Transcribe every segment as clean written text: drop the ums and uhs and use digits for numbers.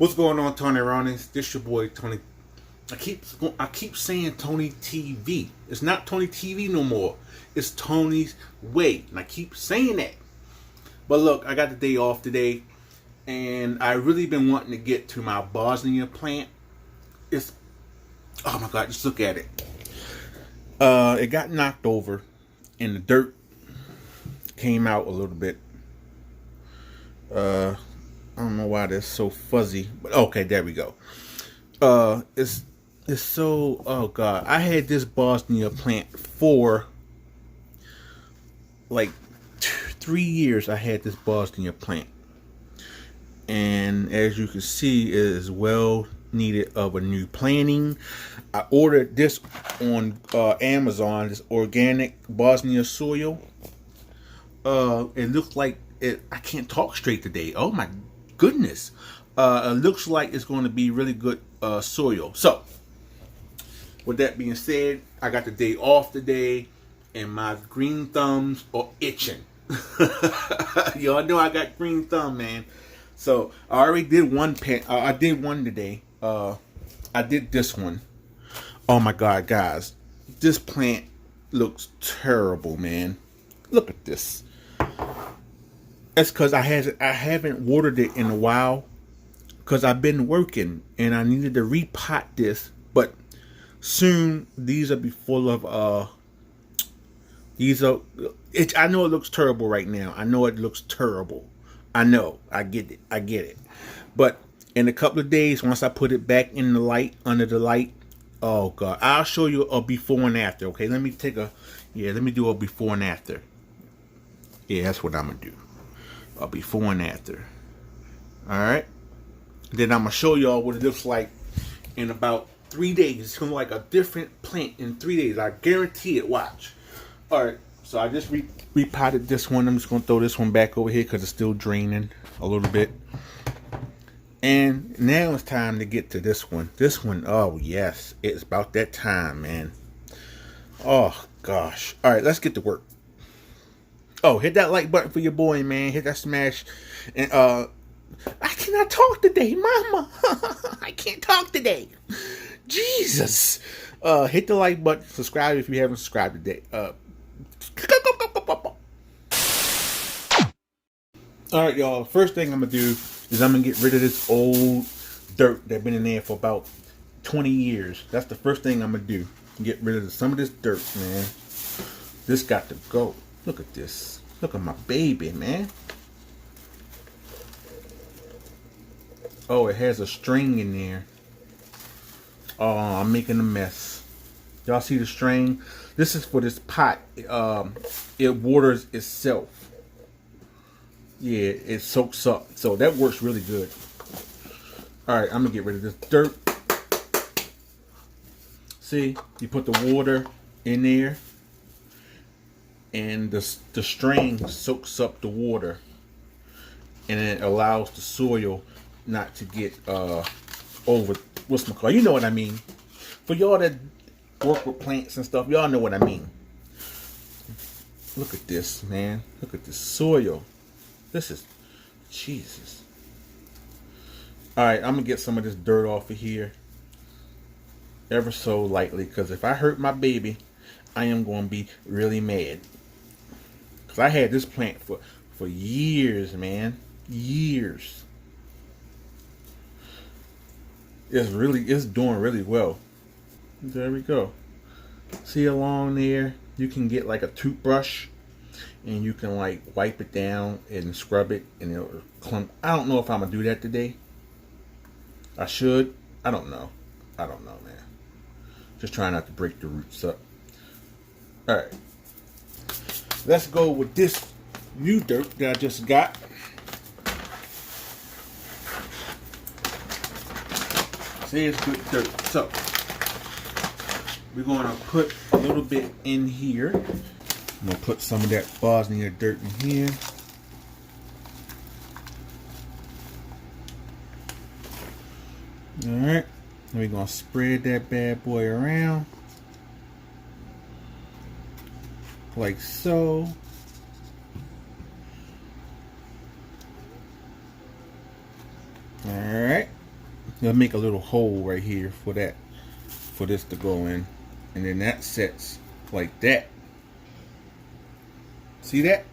What's going on, Tony Ronins? This your boy Tony. I keep saying Tony TV. It's not Tony TV no more. It's Tony's Way, and I keep saying that. But look, I got the day off today, and I really been wanting to get to my Bosnia plant. It's oh my God, just look at it. It got knocked over, and the dirt came out a little bit. I don't know why that's so fuzzy, but okay, there we go. It's so, oh God, I had this Bosnia plant for like 3 years. I had this Bosnia plant, and as you can see, it is well needed of a new planting. I ordered this on Amazon, this organic Bosnia soil. It looks like it. I can't talk straight today. Oh my goodness. It looks like it's going to be really good soil. So, with that being said, I got the day off today, and my green thumbs are itching. Y'all know I got green thumb, man. So I already did one plant. I did one today. I did this one. Oh my God, guys, this plant looks terrible, man. Look at this. That's because I haven't watered it in a while, because I've been working and I needed to repot this. But soon these will be full of I know it looks terrible right now. I know it looks terrible. I know. I get it. But in a couple of days, once I put it back in the light, under the light, oh God, I'll show you a before and after. Okay, let me do a before and after. Yeah, that's what I'm gonna do. A before and after. Alright. Then I'm gonna show y'all what it looks like in about 3 days. It's gonna look like a different plant in 3 days. I guarantee it. Watch. Alright, so I just repotted this one. I'm just gonna throw this one back over here because it's still draining a little bit. And now it's time to get to this one. This one, oh yes, it's about that time, man. Oh gosh. Alright, let's get to work. Oh, hit that like button for your boy, man. Hit that smash. And I cannot talk today, mama. I can't talk today. Jesus. Hit the like button. Subscribe if you haven't subscribed today. Alright, y'all. First thing I'm going to do is I'm going to get rid of this old dirt that's been in there for about 20 years. That's the first thing I'm going to do. Get rid of some of this dirt, man. This got to go. Look at this. Look at my baby, man. Oh, it has a string in there. Oh, I'm making a mess. Y'all see the string? This is for this pot. It waters itself. Yeah, it soaks up. So that works really good. Alright, I'm going to get rid of this dirt. See, you put the water in there, and the string soaks up the water, and it allows the soil not to get over, what's my call? You know what I mean. For y'all that work with plants and stuff, y'all know what I mean. Look at this, man. Look at this soil. This is Jesus. Alright, I'm gonna get some of this dirt off of here ever so lightly, because if I hurt my baby, I am going to be really mad. Because I had this plant for years, man. Years. It's doing really well. There we go. See along there, you can get like a toothbrush, and you can like wipe it down and scrub it, and it'll clump. I don't know if I'm going to do that today. I should. I don't know, man. Just trying not to break the roots up. Alright. Let's go with this new dirt that I just got. See, it's good dirt. So, we're going to put a little bit in here. I'm going to put some of that Bosnia dirt in here. Alright. We're going to spread that bad boy around. Like so. Alright. I'll make a little hole right here for that, for this to go in, and then that sets like that. See that?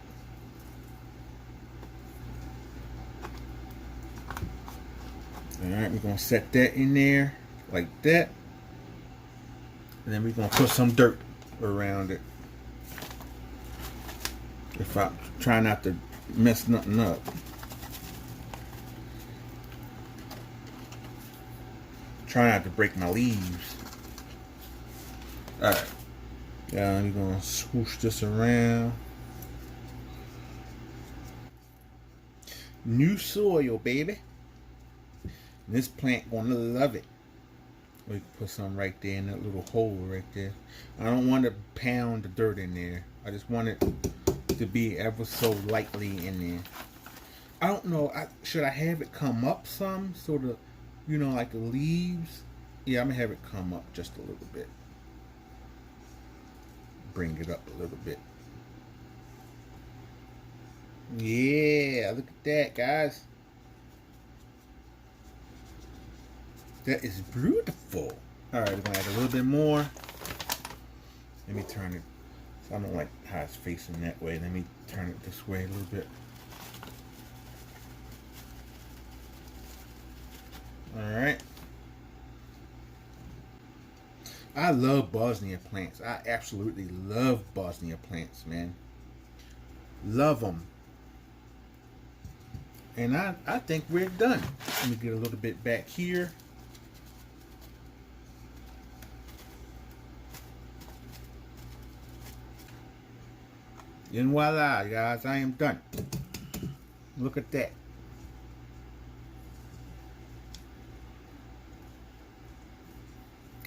Alright, we're gonna set that in there like that, and then we're gonna put some dirt around it. If I try not to mess nothing up. Try not to break my leaves. Alright. Yeah, I'm gonna swoosh this around. New soil, baby. This plant gonna love it. We can put some right there in that little hole right there. I don't want to pound the dirt in there. I just want it to be ever so lightly in there. I don't know. Should I have it come up some so the, you know, like the leaves? Yeah, I'm gonna have it come up just a little bit. Bring it up a little bit. Yeah, look at that, guys. That is beautiful. Alright, we're gonna add a little bit more. Let me turn it. I don't like how it's facing that way. Let me turn it this way a little bit. Alright. I love Bosnia plants. I absolutely love Bosnia plants, man. Love them. And I think we're done. Let me get a little bit back here. And voila, guys, I am done. Look at that.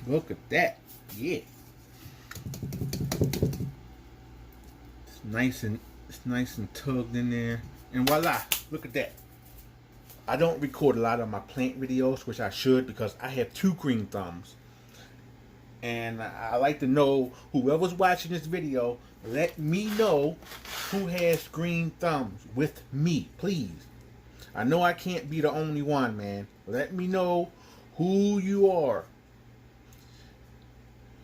Look at that. Yeah. It's nice and tugged in there. And voila, look at that. I don't record a lot of my plant videos, which I should, because I have 2 green thumbs. And I like to know, whoever's watching this video, let me know who has green thumbs with me, please. I know I can't be the only one, man. Let me know who you are.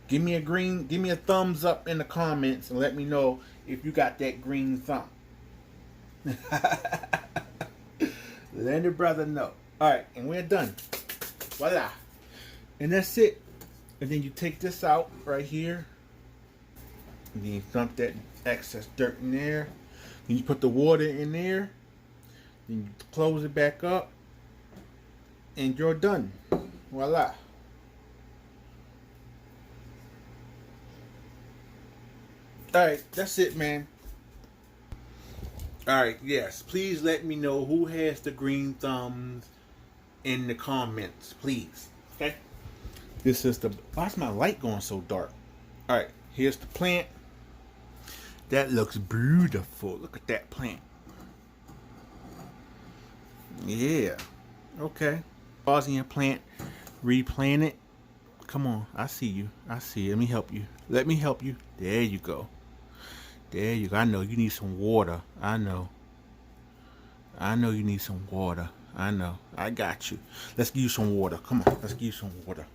Give me a thumbs up in the comments and let me know if you got that green thumb. Let the brother know. Alright, and we're done. Voila. And that's it. And then you take this out right here. And then you dump that excess dirt in there. Then you put the water in there. Then you close it back up. And you're done. Voila. Alright, that's it, man. Alright, yes. Please let me know who has the green thumbs in the comments. Please. Okay? This is the... Why's my light going so dark? Alright, here's the plant. That looks beautiful. Look at that plant. Yeah. Okay. Bosnia plant. Replant it. Come on. I see you. I see you. Let me help you. Let me help you. There you go. There you go. I know you need some water. I know. I know you need some water. I know. I got you. Let's give you some water. Come on. Let's give you some water.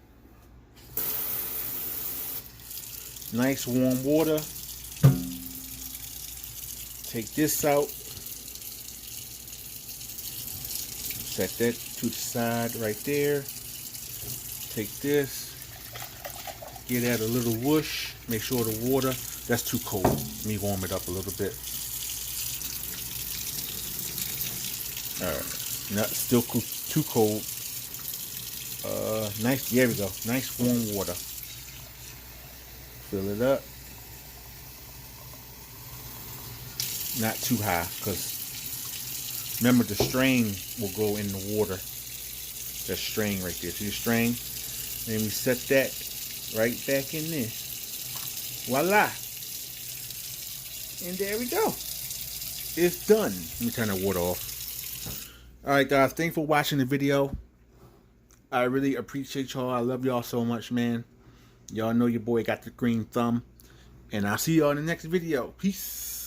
Nice warm water. Take this out. Set that to the side right there. Take this. Get that a little whoosh. Make sure the water, that's too cold. Let me warm it up a little bit. Alright. Not still too cold. Nice, there we go. Nice warm water. Fill it up. Not too high, because remember the strain will go in the water. That strain right there. See the strain? Then we set that right back in there. Voila. And there we go. It's done. Let me turn the water off. Alright guys, thanks for watching the video. I really appreciate y'all. I love y'all so much, man. Y'all know your boy got the green thumb. And I'll see y'all in the next video. Peace.